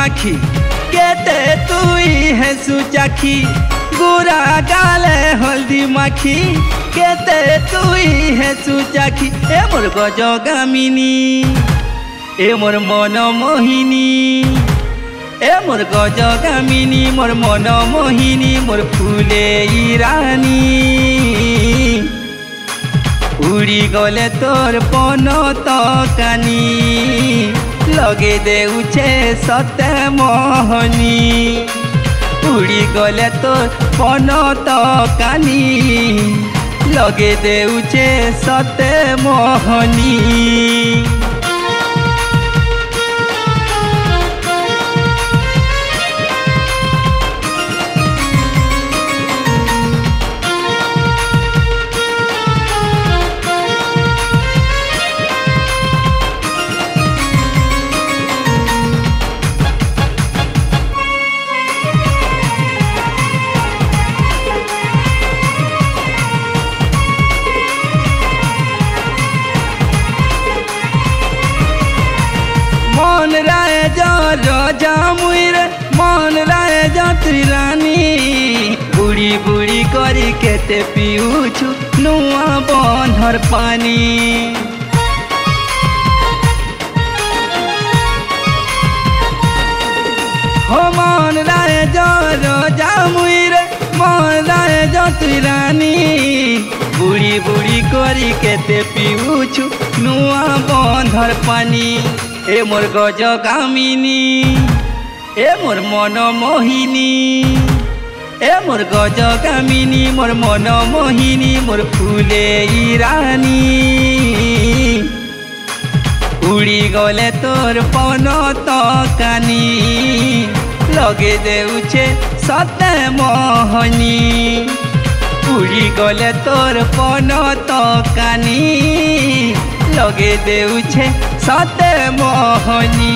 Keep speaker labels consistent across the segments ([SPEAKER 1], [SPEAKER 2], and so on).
[SPEAKER 1] माखी केते तुई है सुचाखी गुरा गाले हल्दी माखी केते तुई है सुचाखी ए मोर गजगामिनी ए मोर मन मोहिनी ए मोर गजगामिनी मोर मन मोहिनी मोर फुले रानी उड़ी गले तोर पन तकानी लगे देउछे सते मोहनी उड़ी गले तोर पन तकानी लगे देउछे सते मोहनी मन राय राजा मुइरे मन राय तुई रानी बुड़ी बुड़ी करी केते पिउछु नुआ बंधर पानी हो मन राय राजा मुइरे मन राय तुई रानी बुड़ी बुड़ी करी केते पिउछु नुआ बंधर पानी ए मोर गजगामिनी ए मोर मन मोहिनी ए मोर गजगामिनी मोर मन मोहिनी मोर फुले रानी उड़ी गले तोर पन तकानी लगे देउछे सते मोहनी उड़ी गले तोर पन तकानी लगे देउछे सते मोहनी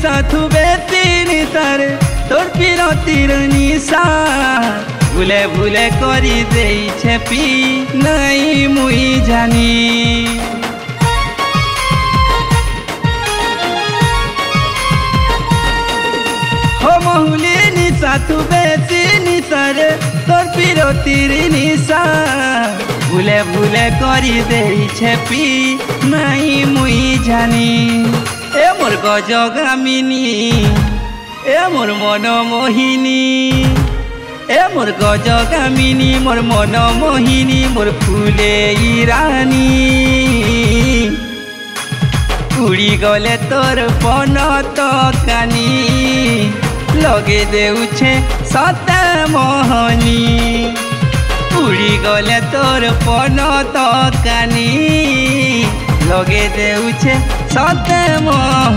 [SPEAKER 1] साथु बेती तारे तोर पिरतीर निशा भूले भूले करी देई छेपी नहीं मुई जानी हो महुली निशा तू बेती निशारे तोर पिरतीर निशा भूले भूले करी देई छेपी नहीं मुई जानी ए मोर गजगामिनी ए मोर मन मोहिनी ए मोर गजगामिनी मोर मन मोहिनी मोर फुले रानी उड़ी गले तोर पन तकानी लगे देउछे सते मोहनी उड़ी गले तोर पन तकानी लगे देउछे सते मोहनी।